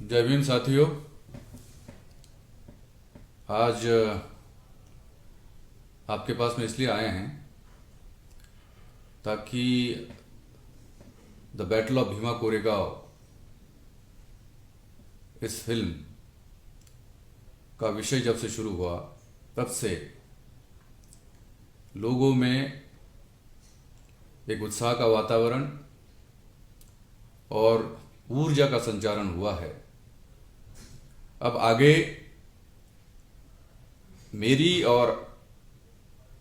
जय भीम साथियों। आज आपके पास में इसलिए आए हैं ताकि the battle of Bhima Koregaon इस फिल्म का विषय जब से शुरू हुआ तब से लोगों में एक उत्साह का वातावरण और ऊर्जा का संचारण हुआ है। अब आगे मेरी और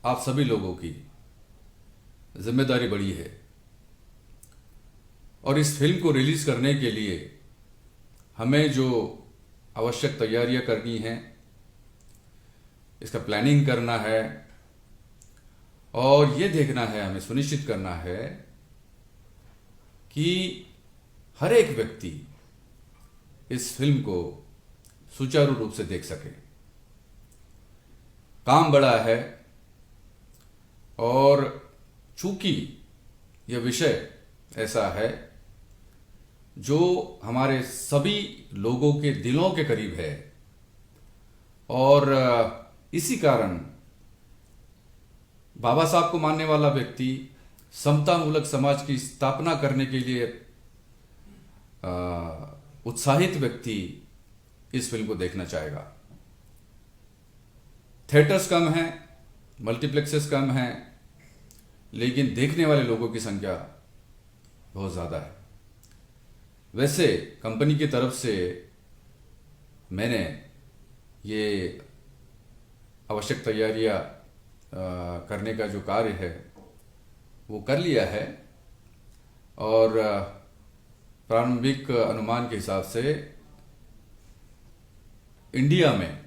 आप सभी लोगों की जिम्मेदारी बड़ी है और इस फिल्म को रिलीज करने के लिए हमें जो आवश्यक तैयारियां करनी हैं, इसका प्लानिंग करना है और ये देखना है, हमें सुनिश्चित करना है कि हर एक व्यक्ति इस फिल्म को सुचारू रूप से देख सके। काम बड़ा है और चूंकि यह विषय ऐसा है जो हमारे सभी लोगों के दिलों के करीब है और इसी कारण बाबा साहब को मानने वाला व्यक्ति समतामूलक समाज की स्थापना करने के लिए उत्साहित व्यक्ति इस फिल्म को देखना चाहेगा। थिएटर्स कम हैं, मल्टीप्लेक्सेस कम हैं, लेकिन देखने वाले लोगों की संख्या बहुत ज़्यादा है। वैसे कंपनी की तरफ से मैंने ये आवश्यक तैयारियां करने का जो कार्य है वो कर लिया है और प्रारंभिक अनुमान के हिसाब से इंडिया में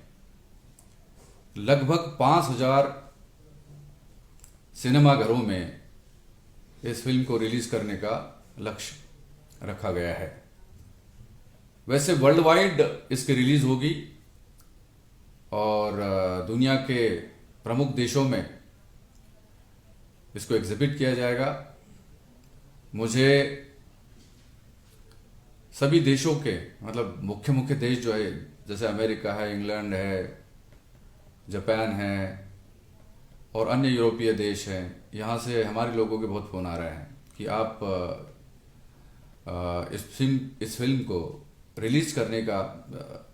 लगभग 5,000 सिनेमाघरों में इस फिल्म को रिलीज करने का लक्ष्य रखा गया है। वैसे वर्ल्ड वाइड इसकी रिलीज होगी और दुनिया के प्रमुख देशों में इसको एग्जिबिट किया जाएगा। मुझे सभी देशों के मतलब मुख्य देश जो है, जैसे अमेरिका है, इंग्लैंड है, जापान है और अन्य यूरोपीय देश हैं, यहाँ से हमारे लोगों के बहुत फ़ोन आ रहे हैं कि आप इस फिल्म को रिलीज करने का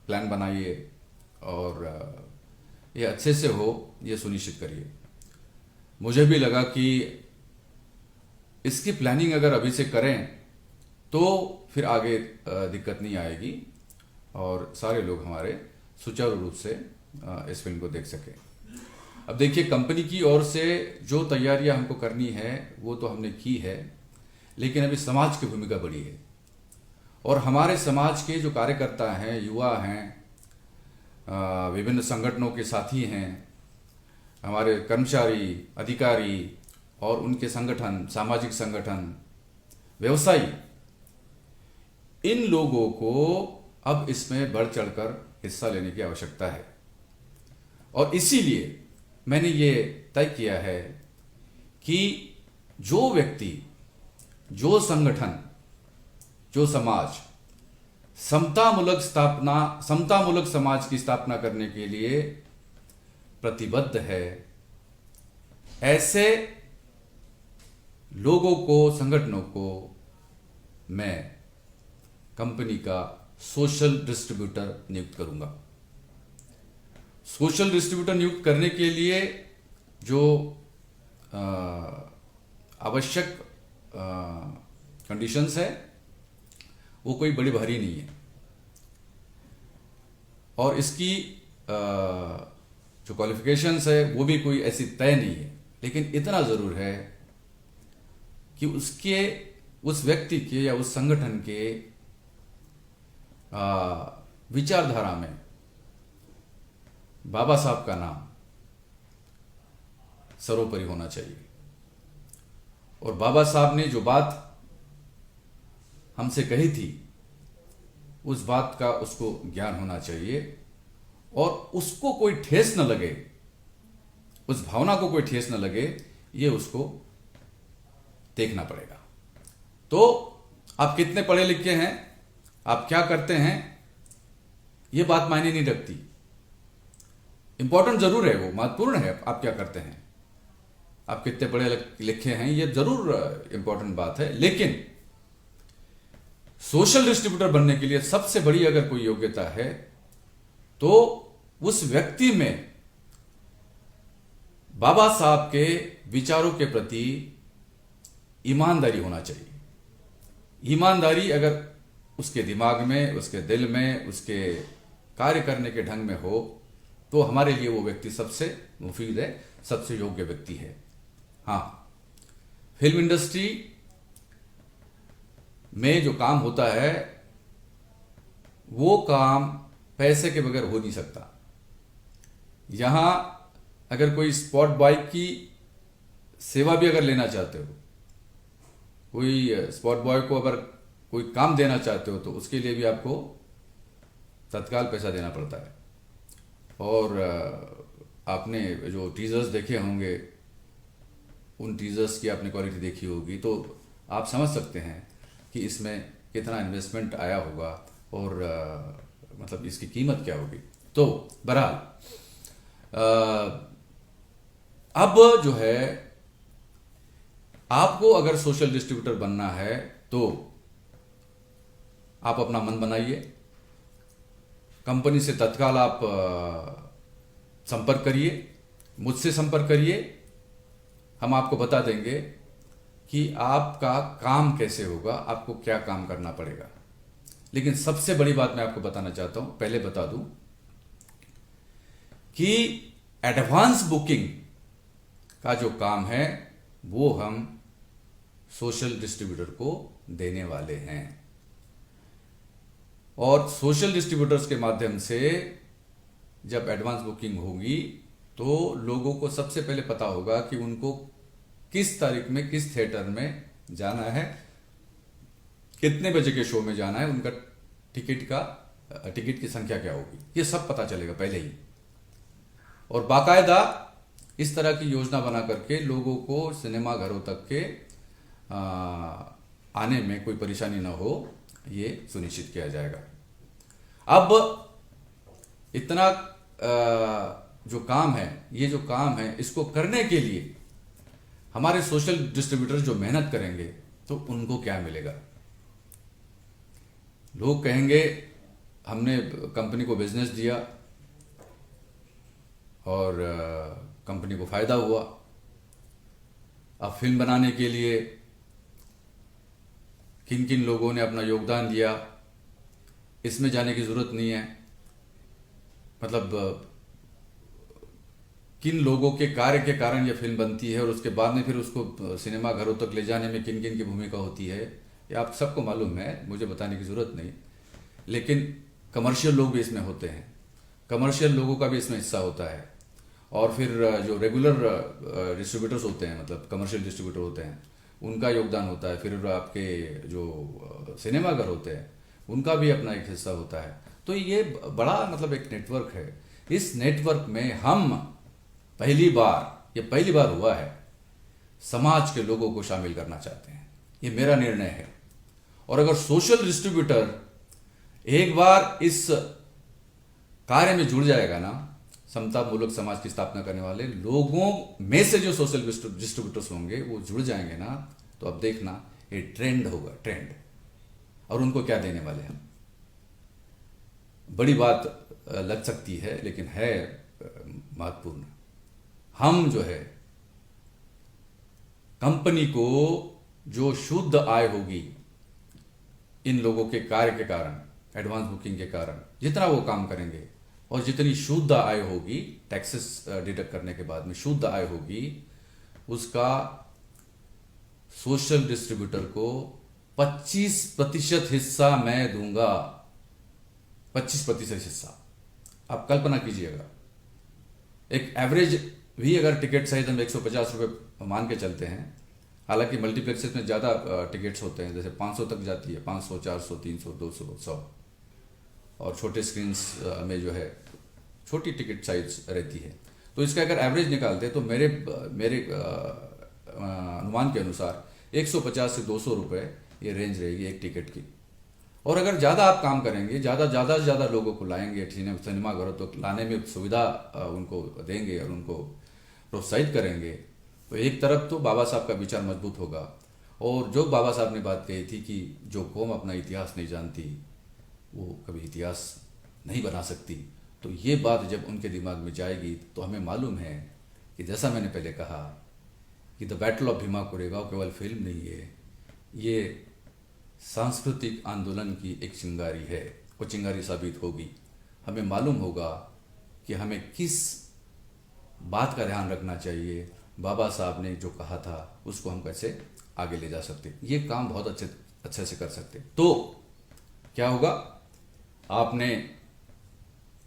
प्लान बनाइए और ये अच्छे से हो, ये सुनिश्चित करिए। मुझे भी लगा कि इसकी प्लानिंग अगर अभी से करें तो फिर आगे दिक्कत नहीं आएगी और सारे लोग हमारे सुचारू रूप से इस फिल्म को देख सकें। अब देखिए, कंपनी की ओर से जो तैयारियां हमको करनी है वो तो हमने की है, लेकिन अभी समाज की भूमिका बड़ी है और हमारे समाज के जो कार्यकर्ता हैं, युवा हैं, विभिन्न संगठनों के साथी हैं, हमारे कर्मचारी, अधिकारी और उनके संगठन, सामाजिक संगठन, व्यवसायी, इन लोगों को अब इसमें बढ़ चढ़कर हिस्सा लेने की आवश्यकता है और इसीलिए मैंने ये तय किया है कि जो व्यक्ति, जो संगठन, जो समाज समतामूलक समाज की स्थापना करने के लिए प्रतिबद्ध है, ऐसे लोगों को, संगठनों को मैं कंपनी का सोशल डिस्ट्रीब्यूटर नियुक्त करूंगा। सोशल डिस्ट्रीब्यूटर नियुक्त करने के लिए जो आवश्यक कंडीशंस है वो कोई बड़ी भारी नहीं है और इसकी जो क्वालिफिकेशंस है वो भी कोई ऐसी तय नहीं है, लेकिन इतना जरूर है कि उस व्यक्ति के या उस संगठन के विचारधारा में बाबा साहब का नाम सर्वोपरि होना चाहिए और बाबा साहब ने जो बात हमसे कही थी उस बात का उसको ज्ञान होना चाहिए और उसको कोई ठेस न लगे, उस भावना को कोई ठेस न लगे, ये उसको देखना पड़ेगा। तो आप कितने पढ़े लिखे हैं, आप क्या करते हैं, ये बात मायने नहीं रखती। इंपॉर्टेंट जरूर है, वो महत्वपूर्ण है, आप क्या करते हैं, आप कितने पढ़े लिखे हैं, ये जरूर इंपॉर्टेंट बात है। लेकिन सोशल डिस्ट्रीब्यूटर बनने के लिए सबसे बड़ी अगर कोई योग्यता है तो उस व्यक्ति में बाबा साहब के विचारों के प्रति ईमानदारी होना चाहिए। ईमानदारी अगर उसके दिमाग में, उसके दिल में, उसके कार्य करने के ढंग में हो तो हमारे लिए वो व्यक्ति सबसे मुफीद है, सबसे योग्य व्यक्ति है। हाँ, फिल्म इंडस्ट्री में जो काम होता है वो काम पैसे के बगैर हो नहीं सकता। यहां अगर कोई स्पॉट बॉय की सेवा भी अगर लेना चाहते हो, कोई स्पॉट बॉय को अगर कोई काम देना चाहते हो तो उसके लिए भी आपको तत्काल पैसा देना पड़ता है। और आपने जो टीजर्स देखे होंगे, उन टीजर्स की आपने क्वालिटी देखी होगी तो आप समझ सकते हैं कि इसमें कितना इन्वेस्टमेंट आया होगा और मतलब इसकी कीमत क्या होगी। तो बहरहाल अब जो है, आपको अगर सोशल डिस्ट्रीब्यूटर बनना है तो आप अपना मन बनाइए, कंपनी से तत्काल आप संपर्क करिए, मुझसे संपर्क करिए, हम आपको बता देंगे कि आपका काम कैसे होगा, आपको क्या काम करना पड़ेगा। लेकिन सबसे बड़ी बात मैं आपको बताना चाहता हूं, पहले बता दूं कि एडवांस बुकिंग का जो काम है वो हम सोशल डिस्ट्रीब्यूटर को देने वाले हैं। और सोशल डिस्ट्रीब्यूटर्स के माध्यम से जब एडवांस बुकिंग होगी तो लोगों को सबसे पहले पता होगा कि उनको किस तारीख में किस थिएटर में जाना है, कितने बजे के शो में जाना है, उनका टिकट की संख्या क्या होगी, ये सब पता चलेगा पहले ही। और बाकायदा इस तरह की योजना बना करके लोगों को सिनेमा घरों तक के आने में कोई परेशानी ना हो, ये सुनिश्चित किया जाएगा। अब इतना जो काम है, ये जो काम है, इसको करने के लिए हमारे सोशल डिस्ट्रीब्यूटर जो मेहनत करेंगे तो उनको क्या मिलेगा। लोग कहेंगे हमने कंपनी को बिजनेस दिया और कंपनी को फायदा हुआ, अब फिल्म बनाने के लिए किन किन लोगों ने अपना योगदान दिया, इसमें जाने की जरूरत नहीं है। मतलब किन लोगों के कार्य के कारण यह फिल्म बनती है और उसके बाद में फिर उसको सिनेमा घरों तक ले जाने में किन किन की भूमिका होती है, ये आप सबको मालूम है, मुझे बताने की जरूरत नहीं। लेकिन कमर्शियल लोग भी इसमें होते हैं, कमर्शियल लोगों का भी इसमें हिस्सा होता है। और फिर जो रेगुलर डिस्ट्रीब्यूटर्स होते हैं, मतलब कमर्शियल डिस्ट्रीब्यूटर होते हैं, उनका योगदान होता है। फिर आपके जो सिनेमा घर होते हैं उनका भी अपना एक हिस्सा होता है। तो ये बड़ा मतलब एक नेटवर्क है। इस नेटवर्क में हम पहली बार हुआ है, समाज के लोगों को शामिल करना चाहते हैं। ये मेरा निर्णय है। और अगर सोशल डिस्ट्रीब्यूटर एक बार इस कार्य में जुड़ जाएगा ना, समता मूलक समाज की स्थापना करने वाले लोगों में से जो सोशल डिस्ट्रीब्यूटर्स होंगे वो जुड़ जाएंगे ना, तो अब देखना ये ट्रेंड होगा, ट्रेंड। और उनको क्या देने वाले हम, बड़ी बात लग सकती है लेकिन है महत्वपूर्ण। हम जो है कंपनी को जो शुद्ध आय होगी इन लोगों के कार्य के कारण, एडवांस बुकिंग के कारण, जितना वो काम करेंगे और जितनी शुद्ध आय होगी, टैक्सेस डिडक्ट करने के बाद में शुद्ध आय होगी, उसका सोशल डिस्ट्रीब्यूटर को 25% हिस्सा मैं दूंगा। 25% हिस्सा। आप कल्पना कीजिएगा, एक एवरेज भी अगर टिकट सहित हम 150 रुपये मान के चलते हैं, हालांकि मल्टीप्लेक्सेस में ज़्यादा टिकट्स होते हैं, जैसे 500 तक जाती है, 500, 400, 300, 200, 100। और छोटे स्क्रीन्स में जो है छोटी टिकट साइज रहती है। तो इसका अगर एवरेज निकालते हैं तो मेरे अनुमान के अनुसार 150 से 200 रुपये ये रेंज रहेगी एक टिकट की। और अगर ज़्यादा आप काम करेंगे, ज़्यादा से ज़्यादा लोगों को लाएंगे सिनेमाघरों तो लाने में सुविधा उनको देंगे और उनको प्रोत्साहित करेंगे, तो एक तरफ तो बाबा साहब का विचार मजबूत होगा। और जो बाबा साहब ने बात कही थी कि जो कौम अपना इतिहास नहीं जानती वो कभी इतिहास नहीं बना सकती, तो ये बात जब उनके दिमाग में जाएगी तो हमें मालूम है कि जैसा मैंने पहले कहा कि the battle of Bhima Koregaon केवल फिल्म नहीं है, ये सांस्कृतिक आंदोलन की एक चिंगारी है और चिंगारी साबित होगी। हमें मालूम होगा कि हमें किस बात का ध्यान रखना चाहिए, बाबा साहब ने जो कहा था उसको हम कैसे आगे ले जा सकते, ये काम बहुत अच्छे से कर सकते। तो क्या होगा, आपने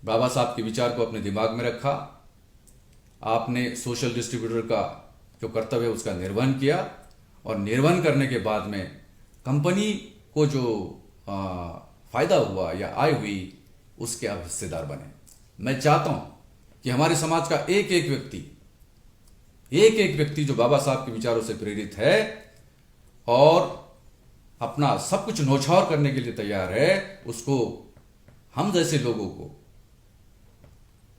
बाबा साहब के विचार को अपने दिमाग में रखा, आपने सोशल डिस्ट्रीब्यूटर का जो कर्तव्य है उसका निर्वहन किया, और निर्वहन करने के बाद में कंपनी को जो फायदा हुआ या आय हुई उसके आप हिस्सेदार बने। मैं चाहता हूं कि हमारे समाज का एक एक व्यक्ति जो बाबा साहब के विचारों से प्रेरित है और अपना सब कुछ न्यौछावर करने के लिए तैयार है, उसको हम जैसे लोगों को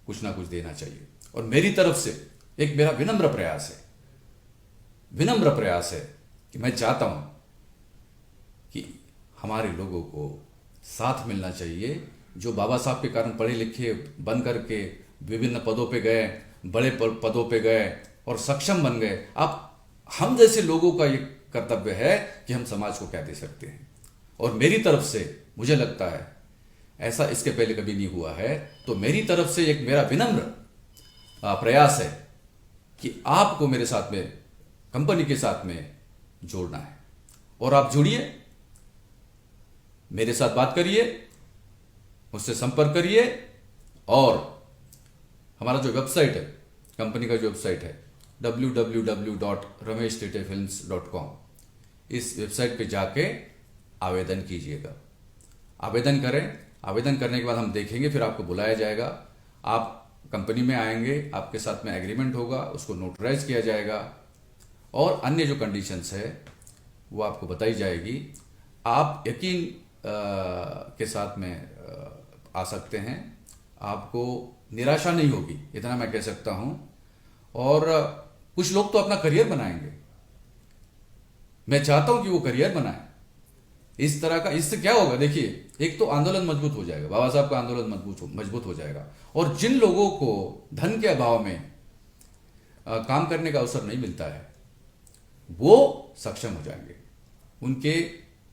कुछ ना कुछ देना चाहिए। और मेरी तरफ से एक मेरा विनम्र प्रयास है कि मैं चाहता हूं कि हमारे लोगों को साथ मिलना चाहिए, जो बाबा साहब के कारण पढ़े लिखे बन करके विभिन्न पदों पे गए, बड़े पदों पे गए और सक्षम बन गए। अब हम जैसे लोगों का ये कर्तव्य है कि हम समाज को क्या दे सकते हैं। और मेरी तरफ से मुझे लगता है ऐसा इसके पहले कभी नहीं हुआ है, तो मेरी तरफ से एक मेरा विनम्र प्रयास है कि आपको मेरे साथ में, कंपनी के साथ में जोड़ना है। और आप जुड़िए, मेरे साथ बात करिए, मुझसे संपर्क करिए। और हमारा जो वेबसाइट है, कंपनी का जो वेबसाइट है www.rameshtitefilms.com, इस वेबसाइट पे जाके आवेदन कीजिएगा। आवेदन करें, आवेदन करने के बाद हम देखेंगे, फिर आपको बुलाया जाएगा, आप कंपनी में आएंगे, आपके साथ में एग्रीमेंट होगा, उसको नोटराइज किया जाएगा और अन्य जो कंडीशंस है वो आपको बताई जाएगी। आप यकीन के साथ में आ सकते हैं, आपको निराशा नहीं होगी, इतना मैं कह सकता हूं। और कुछ लोग तो अपना करियर बनाएंगे, मैं चाहता हूं कि वो करियर बनाए इस तरह का। इससे क्या होगा, देखिए, एक तो आंदोलन मजबूत हो जाएगा, बाबा साहब का आंदोलन मजबूत हो जाएगा। और जिन लोगों को धन के अभाव में काम करने का अवसर नहीं मिलता है वो सक्षम हो जाएंगे,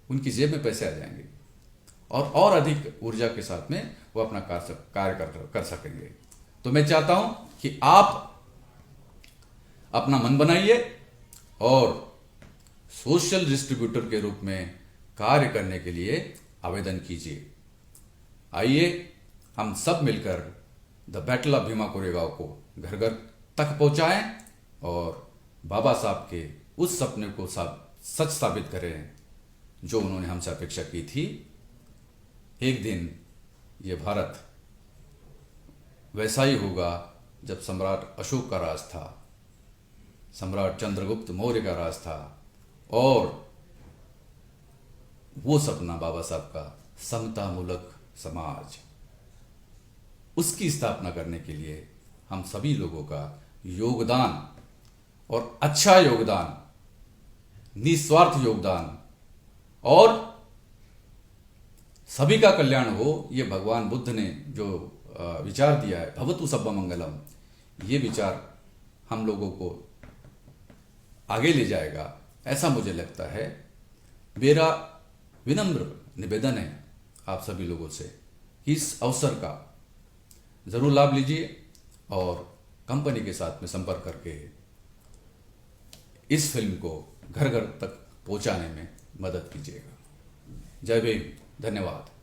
उनकी जेब में पैसे आ जाएंगे और अधिक ऊर्जा के साथ में वो अपना कार्य कर सकेंगे। तो मैं चाहता हूं कि आप अपना मन बनाइए और सोशल डिस्ट्रीब्यूटर के रूप में कार्य करने के लिए आवेदन कीजिए। आइए हम सब मिलकर the battle of Bhima Koregaon को घर घर तक पहुंचाएं और बाबा साहब के उस सपने को सच साबित करें जो उन्होंने हमसे अपेक्षा की थी। एक दिन ये भारत वैसा ही होगा जब सम्राट अशोक का राज था, सम्राट चंद्रगुप्त मौर्य का राज था, और वो सपना बाबा साहब का समतामूलक समाज, उसकी स्थापना करने के लिए हम सभी लोगों का योगदान और अच्छा योगदान, निस्वार्थ योगदान और सभी का कल्याण हो, ये भगवान बुद्ध ने जो विचार दिया है, भवतु सब्बा मंगलम, ये विचार हम लोगों को आगे ले जाएगा, ऐसा मुझे लगता है। मेरा विनम्र निवेदन है आप सभी लोगों से कि इस अवसर का जरूर लाभ लीजिए और कंपनी के साथ में संपर्क करके इस फिल्म को घर घर तक पहुंचाने में मदद कीजिएगा। जय भीम, धन्यवाद।